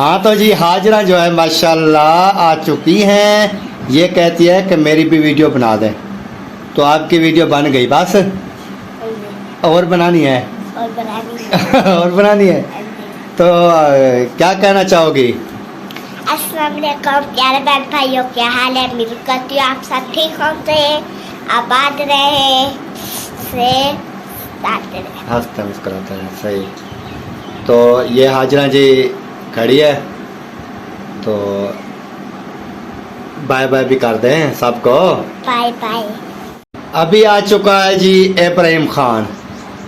हाँ तो जी हाजरा जो है माशाल्लाह आ चुकी हैं। ये कहती है कि मेरी भी वीडियो बना दें, तो आपकी वीडियो बन गई बस और बनानी है और बनानी है। तो क्या कहना चाहोगी? अस्सलाम वालेकुम प्यारे बहन भाइयों, क्या हाल है? उम्मीद करती हूँ आप सब ठीक होंगे, आबाद रहे, से हंसते मुस्कुराते हैं। सही। तो ये हाजरा जी खड़ी है, तो बाय बाय भी कर दें सबको। Bye bye. अभी आ चुका है जी इब्राहिम खान।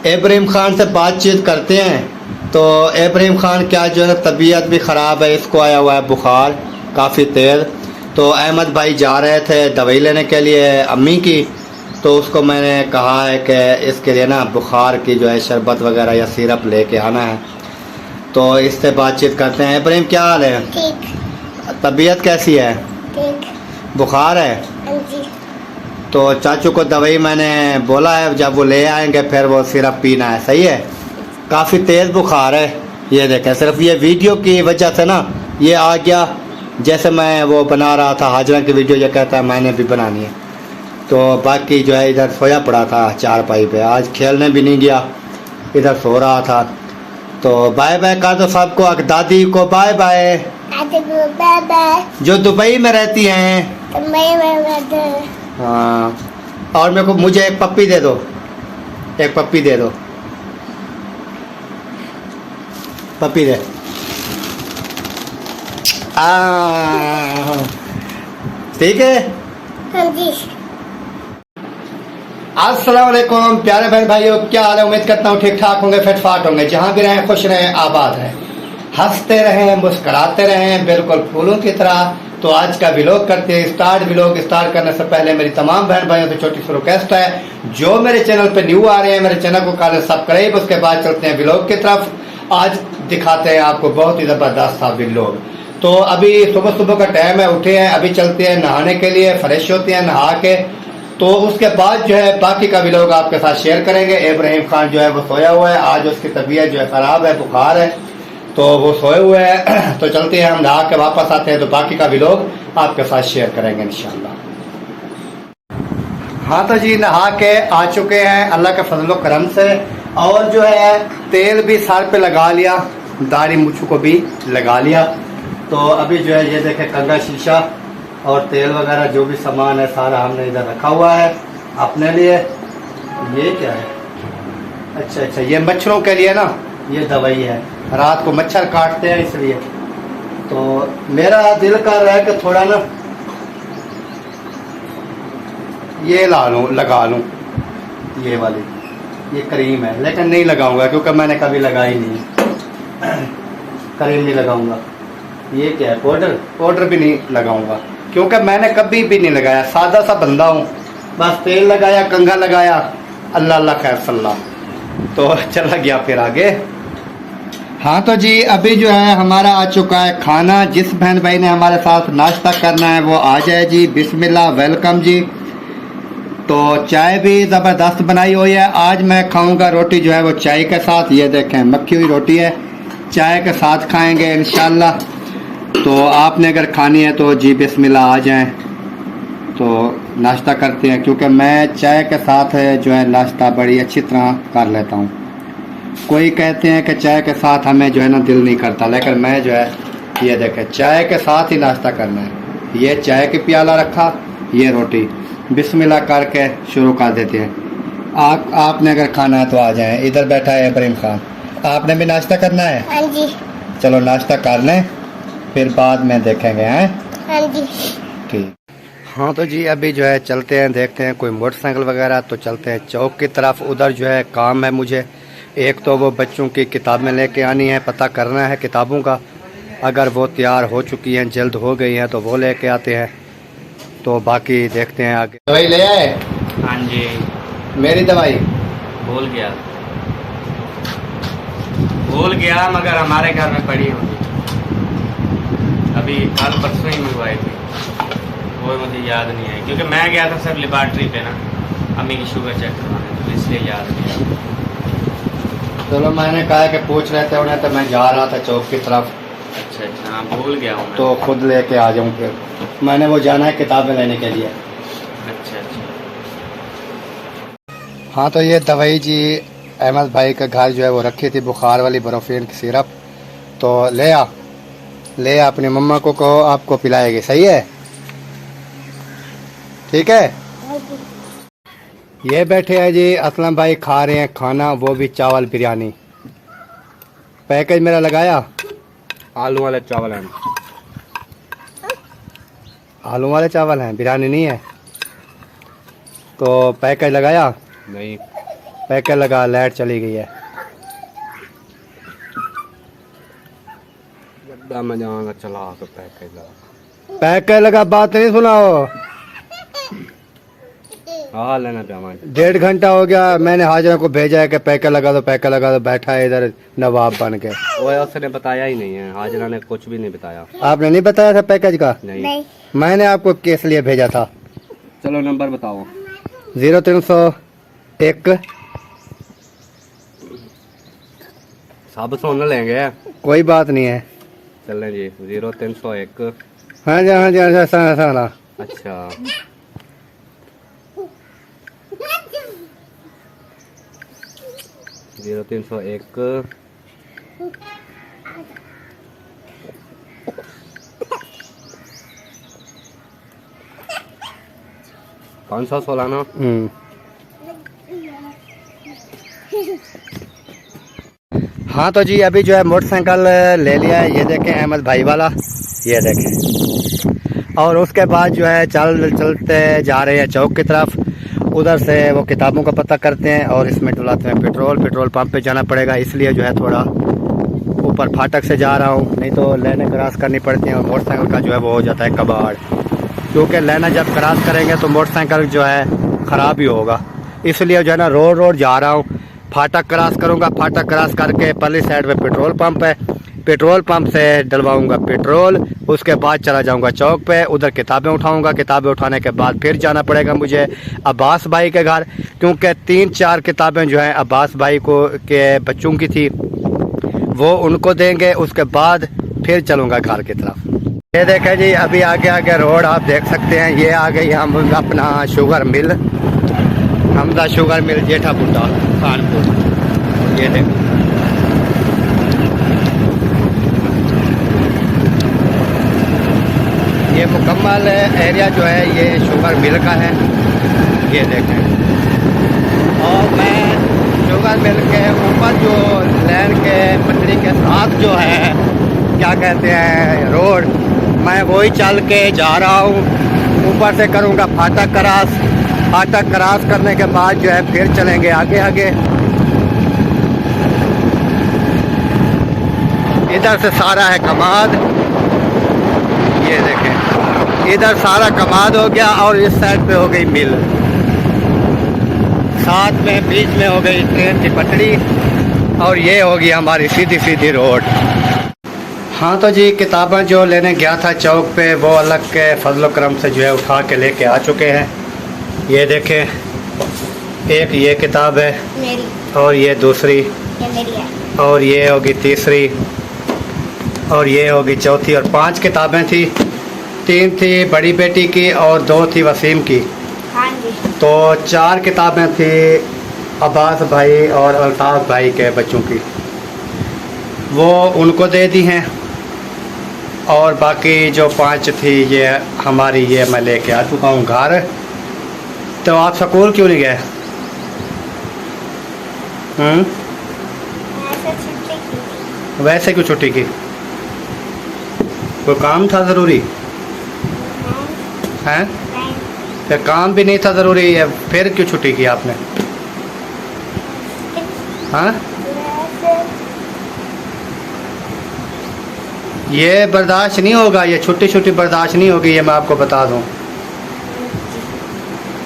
इब्राहिम खान से बातचीत करते हैं। तो इब्राहिम खान क्या जो है तबीयत भी ख़राब है, इसको आया हुआ है बुखार काफ़ी तेज़। तो अहमद भाई जा रहे थे दवाई लेने के लिए अम्मी की, तो उसको मैंने कहा है कि इसके लिए ना बुखार की जो है शरबत वगैरह या सिरप लेके आना है। तो इससे बातचीत करते हैं। इब्राहिम क्या हाल है? ठीक। तबीयत कैसी है? ठीक। बुखार है? जी। तो चाचू को दवाई मैंने बोला है जब वो ले आएंगे फिर वो सिरप पीना है। सही है। काफ़ी तेज़ बुखार है। ये देखें, सिर्फ ये वीडियो की वजह से ना ये आ गया। जैसे मैं वो बना रहा था हाजरा की वीडियो, ये कहता है मैंने भी बनानी है। तो बाकी जो है इधर सोया पड़ा था चारपाई पे, आज खेलने भी नहीं गया, इधर सो रहा था। तो बाय बाय कर दो सबको, दादी को बाय बाय, दादी को बाय बाय, जो दुबई में रहती हैं। हाँ, और मेरे को मुझे एक पप्पी दे दो, एक पप्पी दे दो, पप्पी दे। ठीक है। हाँ जी। अस्सलाम वालेकुम प्यारे बहन भाइयों, क्या हाल है? उम्मीद करता हूँ ठीक ठाक होंगे, फिट फाट होंगे, जहाँ भी रहें खुश रहें, आबाद रहें, हंसते रहें, मुस्कुराते रहें, बिल्कुल फूलों की तरह। तो आज का व्लॉग करते हैं स्टार्ट। व्लॉग स्टार्ट करने से पहले मेरी तमाम बहन भाइयों से छोटी सी रिक्वेस्ट है, जो मेरे चैनल पे न्यू आ रहे हैं मेरे चैनल को कर सब्सक्राइब। उसके बाद चलते हैं व्लॉग की तरफ। आज दिखाते हैं आपको बहुत ही ज़बरदस्त था व्लॉग। तो अभी सुबह सुबह का टाइम है, उठे हैं, अभी चलते हैं नहाने के लिए, फ्रेश होते हैं नहा के। तो उसके बाद जो है बाकी का व्लॉग आपके साथ शेयर करेंगे। इब्राहिम खान जो है वो सोया हुआ है, आज उसकी तबीयत जो है ख़राब है, बुखार है, तो वो सोए हुए हैं। तो चलते हैं, हम नहा के वापस आते हैं, तो बाकी का व्लॉग आपके साथ शेयर करेंगे इंशाल्लाह। हाँ तो जी नहा के आ चुके हैं अल्लाह के फजलो करम से, और जो है तेल भी सर पे लगा लिया, दाढ़ी मूछों को भी लगा लिया। तो अभी जो है ये देखे कंघा शीशा और तेल वगैरह जो भी सामान है सारा हमने इधर रखा हुआ है अपने लिए। ये क्या है? अच्छा अच्छा, ये मच्छरों के लिए ना ये दवाई है, रात को मच्छर काटते हैं इसलिए। तो मेरा दिल कर रहा है कि थोड़ा ना ये ला लूँ, लगा लूँ, ये वाली ये क्रीम है, लेकिन नहीं लगाऊंगा क्योंकि मैंने कभी लगाई नहीं। क्रीम नहीं लगाऊंगा। ये क्या है? पाउडर? पाउडर भी नहीं लगाऊंगा क्योंकि मैंने कभी भी नहीं लगाया, सादा सा बंदा हूँ। बस तेल लगाया, कंघा लगाया, अल्लाह अल्लाह खैर सल्ला, तो चला गया फिर आगे। हाँ तो जी अभी जो है हमारा आ चुका है खाना। जिस बहन भाई ने हमारे साथ नाश्ता करना है वो आ जाए जी, बिस्मिल्लाह, वेलकम जी। तो चाय भी ज़बरदस्त बनाई हुई है। आज मैं खाऊंगा रोटी जो है वो चाय के साथ। ये देखें मक्खी हुई रोटी है, चाय के साथ खाएंगे इंशाल्लाह। तो आपने अगर खानी है तो जी बिस्मिल्लाह आ जाएं, तो नाश्ता करते हैं, क्योंकि मैं चाय के साथ जो है नाश्ता बड़ी अच्छी तरह कर लेता हूँ। कोई कहते हैं कि चाय के साथ हमें जो है ना दिल नहीं करता, लेकिन मैं जो है ये देखें चाय के साथ ही नाश्ता करना है। ये चाय की प्याला रखा, ये रोटी, बिस्मिल्लाह करके शुरू कर देते हैं। आपने अगर खाना है तो आ जाएं। इधर बैठा है इब्राहिम खान, आपने भी नाश्ता करना है? हाँ जी। चलो नाश्ता कर लें, फिर बाद में देखेंगे हैं। हाँ जी। ठीक। हाँ तो जी अभी जो है चलते हैं, देखते हैं कोई मोटरसाइकिल वगैरह, तो चलते हैं चौक की तरफ। उधर जो है काम है मुझे, एक तो वो बच्चों की किताबें लेके आनी है, पता करना है किताबों का, अगर वो तैयार हो चुकी हैं, जल्द हो गई हैं तो वो लेके आते हैं। तो बाकी देखते हैं आगे। दवाई ले आए? हाँ जी। मेरी दवाई भूल गया मगर हमारे घर में पड़ी होगी, अभी कल परसों ही मंगवाई थी, वो मुझे याद नहीं है क्योंकि मैं गया था सिर्फ लेबॉर्ट्री पे ना अम्मी की शुगर चेक करवाने, तो इसलिए याद नहीं। चलो मैंने कहा कि पूछ रहे थे उन्हें, तो मैं जा रहा था चौक की तरफ। अच्छा अच्छा अच्छा, हाँ भूल गया हूँ मैं। तो खुद लेके आ जाऊँ फिर। मैंने वो जाना है किताबें लेने के लिए। अच्छा अच्छा। हाँ तो ये दवाई जी अहमद भाई का घर जो है वो रखी थी, बुखार वाली बर्फीन की सिरप। तो ले आ अपनी मम्मा को कहो आपको पिलाएगी, सही है? ठीक है। ये बैठे हैं जी असलम भाई, खा रहे हैं खाना, वो भी चावल बिरयानी। पैकेज मेरा लगाया, आलू वाले चावल हैं। आलू वाले चावल हैं, बिरयानी नहीं है। तो पैकेज लगाया नहीं। पैकेज लगा, लाइट चली गई है। मैं जाऊँगा चला तो पैकेज लगा। पैकेज लगा, बात नहीं सुनाओ। हाँ लेना चाहूँगा। 1.5 घंटा हो गया, मैंने हाजिरा को भेजा है कि पैकेज लगा दो पैकेज लगा दो, बैठा है इधर नवाब बन के। वो उसने बताया ही नहीं है, हाजिरा ने कुछ भी नहीं बताया। आपने नहीं बताया था पैकेज का? नहीं। मैंने आपको किस लिए भेजा था? चलो नंबर बताओ। 0301। सब सुन लेंगे, कोई बात नहीं है। चलें जी। 0301। हाँ जी हाँ जी हाँ जी, सारा। अच्छा 0301। पाँच 516 ना। हाँ तो जी अभी जो है मोटरसाइकिल ले लिया है, ये देखें अहमद भाई वाला, ये देखें। और उसके बाद जो है चलते जा रहे हैं चौक की तरफ। उधर से वो किताबों का पता करते हैं और इसमें डुलाते हैं पेट्रोल पंप पे जाना पड़ेगा, इसलिए जो है थोड़ा ऊपर फाटक से जा रहा हूँ, नहीं तो लाइनें क्रॉस करनी पड़ती हैं और मोटरसाइकिल का जो है वो हो जाता है कबाड़। क्योंकि लाइनें जब क्रॉस करेंगे तो मोटरसाइकिल जो है ख़राब ही होगा, इसलिए जो है ना रोड जा रहा हूँ। फाटक क्रॉस करूँगा, फाटक क्रॉस करके पल्ली साइड पे पेट्रोल पंप है, पेट्रोल पंप से डलवाऊंगा पेट्रोल। उसके बाद चला जाऊंगा चौक पे, उधर किताबें उठाऊंगा, किताबें उठाने के बाद फिर जाना पड़ेगा मुझे अब्बास भाई के घर, क्योंकि 3-4 किताबें जो हैं अब्बास भाई को के बच्चों की थी, वो उनको देंगे। उसके बाद फिर चलूँगा घर की तरफ। ये देखें जी अभी आगे रोड आप देख सकते हैं, ये आ गई हम अपना शुगर मिल, हमदा शुगर मिल जेठापुटा कानपुर। ये देखें ये मुकम्मल एरिया जो है ये शुगर मिल का है, ये देखें। और मैं शुगर मिल के ऊपर जो लैंड के पटरी के साथ जो है क्या कहते हैं रोड, मैं वही चल के जा रहा हूँ। ऊपर से करूँगा फाटक क्रॉस, फाटक क्रॉस करने के बाद जो है फिर चलेंगे आगे। इधर से सारा है कमाद, ये देखें इधर सारा कमाद हो गया और इस साइड पे हो गई मिल, साथ में बीच में हो गई ट्रेन की पटरी और ये होगी हमारी सीधी रोड। हाँ तो जी किताबें जो लेने गया था चौक पे वो अलग के फजल करम से जो है उठा के लेके आ चुके हैं। ये देखें एक ये किताब है मेरी, और ये दूसरी, ये मेरी है, और ये होगी तीसरी, और ये होगी चौथी। और 5 किताबें थी, 3 थी बड़ी बेटी की और 2 थी वसीम की। हाँ जी। तो 4 किताबें थी अब्बास भाई और अल्ताफ़ भाई के बच्चों की, वो उनको दे दी हैं। और बाकी जो 5 थी ये हमारी, ये मैं लेके आ चुका हूँ घर। तो आप स्कूल क्यों नहीं गए? वैसे क्यों छुट्टी की? कोई काम था ज़रूरी है? फिर काम भी नहीं था ज़रूरी है, फिर क्यों छुट्टी की आपने? हाँ ये बर्दाश्त नहीं होगा, ये छुट्टी बर्दाश्त नहीं होगी, ये मैं आपको बता दूं।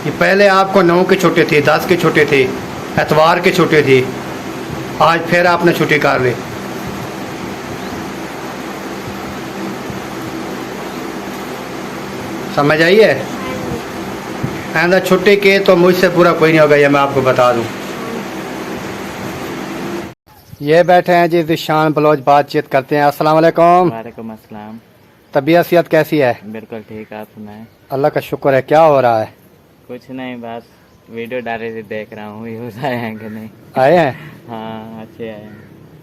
ये पहले आपको 9 की छुट्टी थी, 10 की छुट्टी थी, एतवार की छुट्टी थी, आज फिर आपने छुट्टी कर ली। समझ आइए? आइंदा छुट्टी की तो मुझसे पूरा कोई नहीं होगा, ये मैं आपको बता दूं। ये बैठे हैं जी दिशान बलोच, बातचीत करते हैं। अस्सलाम वालेकुम। वालेकुम अस्सलाम। तबीयत सेहत कैसी है? बिल्कुल ठीक, आप सुनाएं। अल्लाह का शुक्र है। क्या हो रहा है? कुछ नहीं, बस वीडियो डाले थे, देख रहा हूँ व्यूज आए हैं कि नहीं। आए हैं? हाँ अच्छे आए हैं।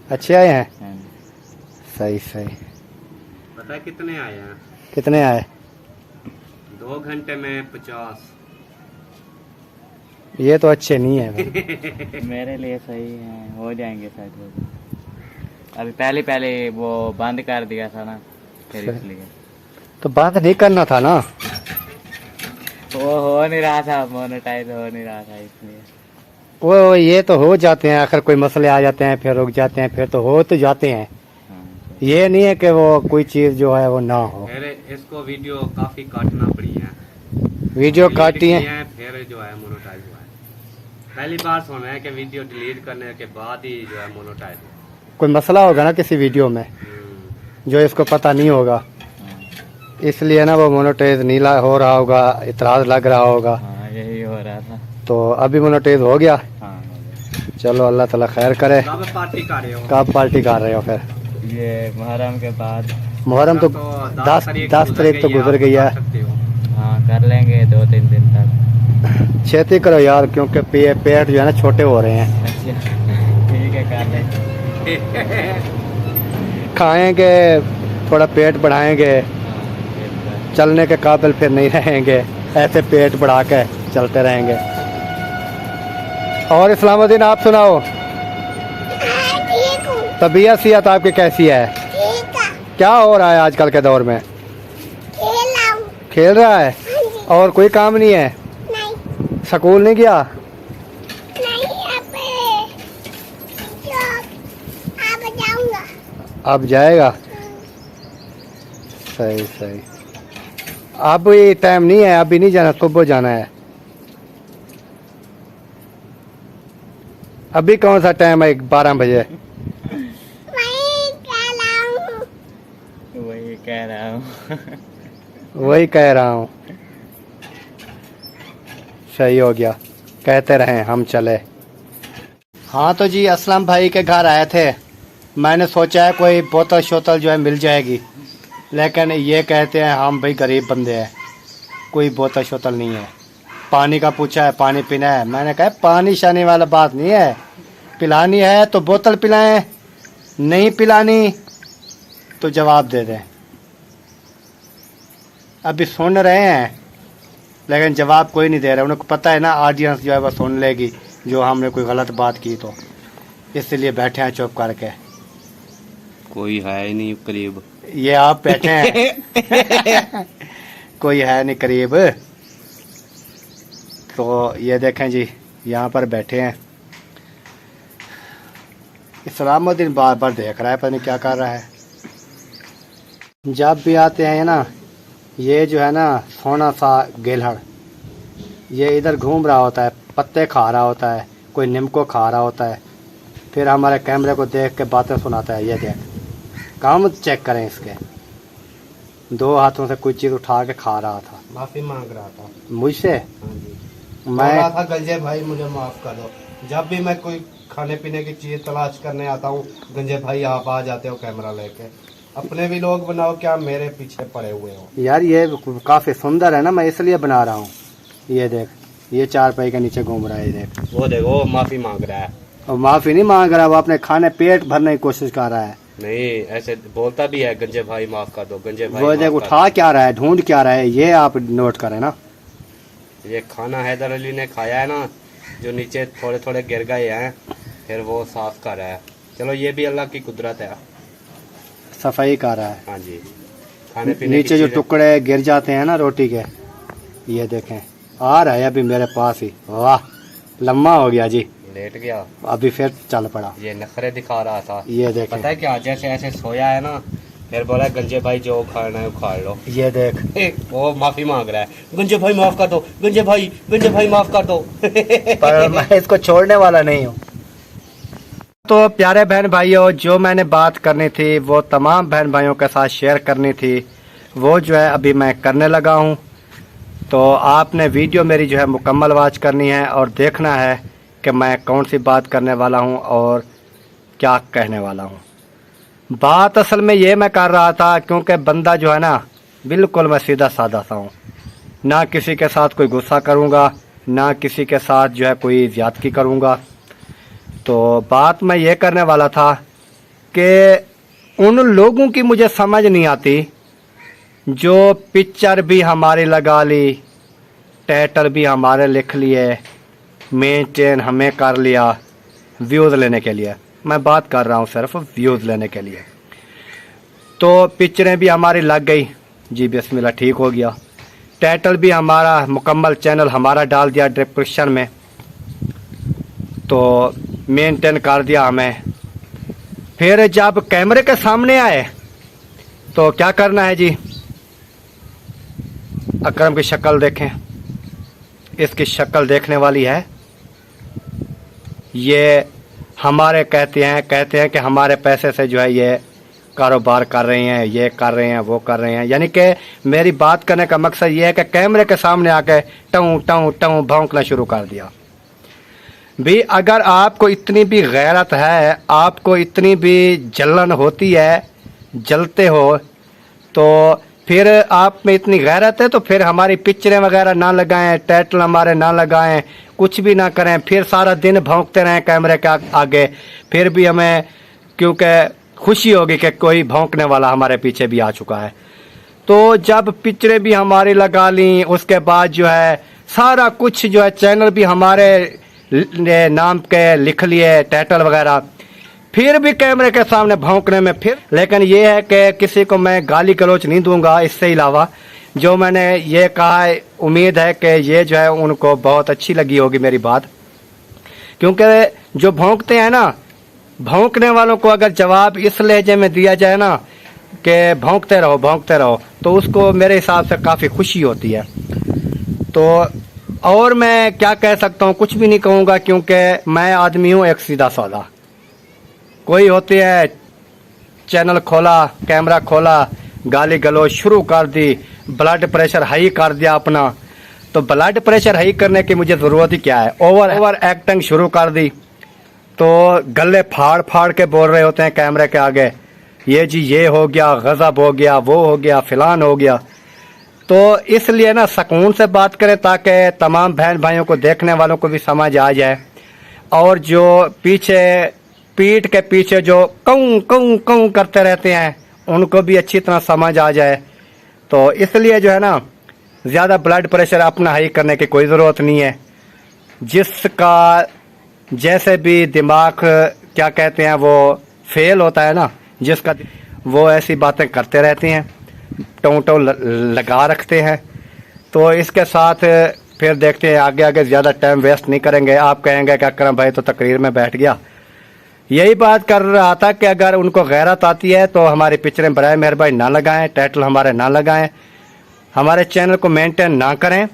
अच्छे आए हैं? हाँ। सही सही। पता है कितने आए हैं? कितने आए? 2 घंटे में 50। ये तो अच्छे नहीं है भाई। मेरे लिए सही है, हो जाएंगे शायद हो जाए। अभी पहले वो बंद कर दिया था ना, फिर इसलिए। तो बात नहीं करना था ना। वो हो नहीं रहा था, मोनेटाइज हो नहीं रहा था इसलिए। वो ये तो हो जाते हैं, आखिर कोई मसले आ जाते हैं, फिर रुक जाते हैं, फिर तो हो तो जाते हैं। हाँ, ये नहीं है कि वो कोई चीज जो है वो ना हो। फिर इसको वीडियो काफी काटना पड़ी है। वीडियो डिलीट काटी किए है। हैं, फिर जो है मोनेटाइज हुआ है। पहली बार सुना है कि वीडियो डिलीट करने के बाद ही जो है मोनेटाइज हुआ। कोई मसला होगा ना किसी वीडियो में जो इसको पता नहीं होगा, इसलिए ना वो मोनेटाइज नहीं हो रहा होगा, इतराज लग रहा होगा। हाँ यही हो रहा था। तो अभी मोनेटाइज हो गया। हाँ हो गया। चलो अल्लाह ताला खैर करे। कब पार्टी कर रहे हो? कब पार्टी कर रहे हो फिर? ये मुहर्रम के बाद। मुहर्रम तो 10 तारीख तो गुजर गई है। हाँ कर लेंगे 2-3 दिन तक। छेती करो यार, क्योंकि पेट जो है ना छोटे हो रहे हैं। अच्छा ठीक है, कर लेंगे। खाएंगे, थोड़ा पेट बढ़ाएंगे, चलने के काबिल फिर नहीं रहेंगे, ऐसे पेट बढ़ा के चलते रहेंगे। और इस्लामुद्दीन आप सुनाओ, हाँ, ठीक हूँ। तबीयत सेहत आपकी कैसी है? ठीक है। क्या हो रहा है आजकल के दौर में? खेल रहा हूँ। खेल रहा है? हाँ जी। और कोई काम नहीं है? नहीं स्कूल नहीं गया? नहीं, अब जाऊंगा। अब जाएगा? सही सही। अब ये टाइम नहीं है, अभी नहीं जाना, सुबह जाना है। अभी कौन सा टाइम है? 12 बजे। वही कह रहा हूँ। वही कह रहा हूँ। सही हो गया, कहते रहे हम चले। हाँ तो जी असलम भाई के घर आए थे। मैंने सोचा है कोई बोतल शोतल जो है मिल जाएगी, लेकिन ये कहते हैं हम भाई गरीब बंदे हैं, कोई बोतल शोतल नहीं है। पानी का पूछा है, पानी पीना है। मैंने कहा पानी शानी वाला बात नहीं है, पिलानी है तो बोतल पिलाएं, नहीं पिलानी तो जवाब दे दें। अभी सुन रहे हैं लेकिन जवाब कोई नहीं दे रहा। उनको पता है ना ऑडियंस जो है वो सुन लेगी जो हमने कोई गलत बात की, तो इसलिए बैठे हैं चुप करके। कोई है ही नहीं करीब। ये आप बैठे हैं। कोई है नहीं करीब। तो ये देखें जी, यहाँ पर बैठे हैं। इस्लामुद्दीन बार बार देख रहा है, पता नहीं क्या कर रहा है। जब भी आते हैं ना, ये जो है ना सोना सा गेलहड़, ये इधर घूम रहा होता है, पत्ते खा रहा होता है, कोई नीम को खा रहा होता है, फिर हमारे कैमरे को देख के बातें सुनाता है। ये देख, काम चेक करें इसके, 2 हाथों से कोई चीज़ उठा के खा रहा था। माफी मांग रहा था मुझसे। मैं मैं था गंजे भाई मुझे माफ कर दो। जब भी मैं कोई खाने पीने की चीज तलाश करने आता हूँ, गंजे भाई आप आ जाते हो कैमरा लेके। अपने भी लोग बनाओ, क्या मेरे पीछे पड़े हुए हो? यार ये काफ़ी सुंदर है ना, मैं इसलिए बना रहा हूँ। ये देख, ये 4 पाई के नीचे घूम रहा है। ये देख, वो देखो माफी मांग रहा है। और माफ़ी नहीं मांग रहा, वो अपने खाने पेट भरने की कोशिश कर रहा है। नहीं ऐसे बोलता भी है, गंजे भाई माफ कर दो, गंजे भाई वो देख माफ कर उठा क्या रहा है, ढूंढ क्या रहा है, ये आप नोट करें ना। दो। ये खाना हैदर अली ने खाया है ना, जो नीचे थोड़े थोड़े गिर गए हैं, फिर वो साफ कर रहा है। चलो ये भी अल्लाह की कुदरत है। सफाई कर रहा है। हाँ जी, खाने पीने नीचे की जो चीजें- टुकड़े गिर जाते हैं ना रोटी के, ये देखें आ रहा है अभी मेरे पास ही। वाह, लम्बा हो गया जी, लेट गया, अभी फिर चल पड़ा। ये नखरे दिखा रहा था। ये देखें, पता है क्या, जैसे ऐसे सोया है ना, फिर बोला गंजे भाई जो खाना है उखाड़ लो। ये देख, वो माफी मांग रहा है, गंजे भाई माफ कर दो, गंजे भाई माफ कर दो। पर मैं इसको छोड़ने वाला नहीं हूँ। तो प्यारे बहन भाइयों, जो मैंने बात करनी थी वो तमाम बहन भाइयों के साथ शेयर करनी थी, वो जो है अभी मैं करने लगा हूँ। तो आपने वीडियो मेरी जो है मुकम्मल वॉच करनी है और देखना है कि मैं कौन सी बात करने वाला हूँ, और क्या कहने वाला हूँ। बात असल में ये मैं कर रहा था क्योंकि बंदा जो है ना बिल्कुल मैं सीधा साधा सा हूँ, ना किसी के साथ कोई गुस्सा करूँगा, ना किसी के साथ जो है कोई ज़्यादती करूँगा। तो बात मैं ये करने वाला था कि उन लोगों की मुझे समझ नहीं आती जो पिक्चर भी हमारी लगा ली, टाइटल भी हमारे लिख लिए, मेंटेन हमें कर लिया व्यूज़ लेने के लिए। मैं बात कर रहा हूँ सिर्फ व्यूज़ लेने के लिए। तो पिक्चरें भी हमारी लग गई जी, बिस्मिल्लाह ठीक हो गया। टाइटल भी हमारा मुकम्मल चैनल हमारा डाल दिया डिस्क्रिप्शन में, तो मेंटेन कर दिया हमें। फिर जब कैमरे के सामने आए तो क्या करना है जी, अकरम की शक्ल देखें, इसकी शक्ल देखने वाली है। ये हमारे कहते हैं कि हमारे पैसे से जो है ये कारोबार कर रहे हैं, ये कर रहे हैं, वो कर रहे हैं। यानी कि मेरी बात करने का मकसद ये है कि कैमरे के सामने आके टूं टूं टूं भौंकना शुरू कर दिया। भी अगर आपको इतनी भी गैरत है, आपको इतनी भी जलन होती है, जलते हो, तो फिर आप में इतनी गैरत है तो फिर हमारी पिक्चरें वगैरह ना लगाएं, टाइटल हमारे ना लगाएं, कुछ भी ना करें, फिर सारा दिन भौंकते रहें कैमरे के आगे। फिर भी हमें क्योंकि खुशी होगी कि कोई भौंकने वाला हमारे पीछे भी आ चुका है। तो जब पिक्चरें भी हमारी लगा ली, उसके बाद जो है सारा कुछ जो है चैनल भी हमारे नाम के लिख लिए, टाइटल वगैरह, फिर भी कैमरे के सामने भौंकने में फिर। लेकिन ये है कि किसी को मैं गाली गलौच नहीं दूंगा। इससे अलावा जो मैंने ये कहा है, उम्मीद है कि ये जो है उनको बहुत अच्छी लगी होगी मेरी बात। क्योंकि जो भौंकते हैं ना, भौंकने वालों को अगर जवाब इस लहजे में दिया जाए ना कि भौंकते रहो, तो उसको मेरे हिसाब से काफ़ी खुशी होती है। तो और मैं क्या कह सकता हूँ, कुछ भी नहीं कहूँगा, क्योंकि मैं आदमी हूँ एक सीधा साधा। कोई होती है चैनल खोला, कैमरा खोला, गाली गलौज शुरू कर दी, ब्लड प्रेशर हाई कर दिया अपना। तो ब्लड प्रेशर हाई करने की मुझे ज़रूरत ही क्या है। ओवर एक्टिंग शुरू कर दी, तो गले फाड़ फाड़ के बोल रहे होते हैं कैमरे के आगे, ये जी ये हो गया, गज़ब हो गया, वो हो गया, फिलान हो गया। तो इसलिए ना सुकून से बात करें ताकि तमाम बहन भाइयों को, देखने वालों को भी समझ आ जाए, और जो पीछे पीठ के पीछे जो कऊं कऊं कऊं करते रहते हैं उनको भी अच्छी तरह समझ आ जाए। तो इसलिए जो है ना ज़्यादा ब्लड प्रेशर अपना हाई करने की कोई ज़रूरत नहीं है। जिसका जैसे भी दिमाग क्या कहते हैं वो फेल होता है ना, जिसका वो ऐसी बातें करते रहते हैं, टों लगा रखते हैं। तो इसके साथ फिर देखते हैं आगे आगे, ज़्यादा टाइम वेस्ट नहीं करेंगे। आप कहेंगे कि अकरम भाई तो तकरीर में बैठ गया। यही बात कर रहा था कि अगर उनको गैरत आती है तो हमारी पिक्चरें बराए मेहरबानी ना लगाएं, टाइटल हमारे ना लगाएं, हमारे चैनल को मेंटेन ना करें,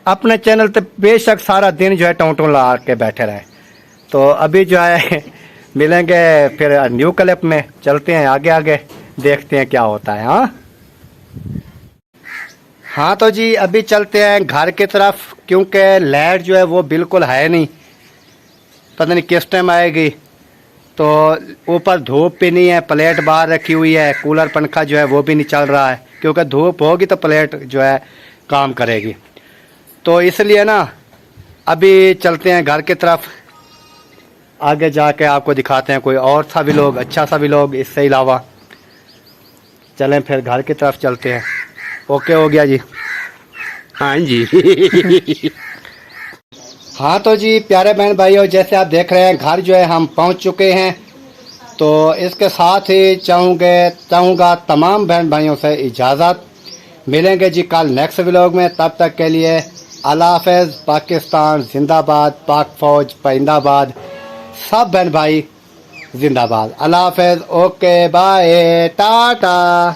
अपने चैनल पे बेशक सारा दिन जो है टों ला के बैठे रहें। तो अभी जो है मिलेंगे फिर न्यू क्लिप में, चलते हैं आगे आगे, देखते हैं क्या होता है। हाँ तो जी अभी चलते हैं घर की तरफ, क्योंकि लाइट जो है वो बिल्कुल है नहीं, पता नहीं किस टाइम आएगी। तो ऊपर धूप भी नहीं है, प्लेट बाहर रखी हुई है, कूलर पंखा जो है वो भी नहीं चल रहा है, क्योंकि धूप होगी तो प्लेट जो है काम करेगी। तो इसलिए ना अभी चलते हैं घर की तरफ, आगे जाके आपको दिखाते हैं कोई और सा व्लॉग, अच्छा सा व्लॉग। इससे अलावा चलें फिर घर की तरफ चलते हैं। ओके हो गया जी? हाँ जी। हाँ तो जी प्यारे बहन भाइयों, जैसे आप देख रहे हैं घर जो है हम पहुंच चुके हैं। तो इसके साथ ही चाहूँगा तमाम बहन भाइयों से इजाज़त। मिलेंगे जी कल नेक्स्ट व्लॉग में, तब तक के लिए अल्लाह हाफ़िज़। पाकिस्तान जिंदाबाद, पाक फ़ौज परिंदाबाद, सब बहन भाई जिंदाबाद। अल्लाह हाफ़िज़। Okay bye, Tata.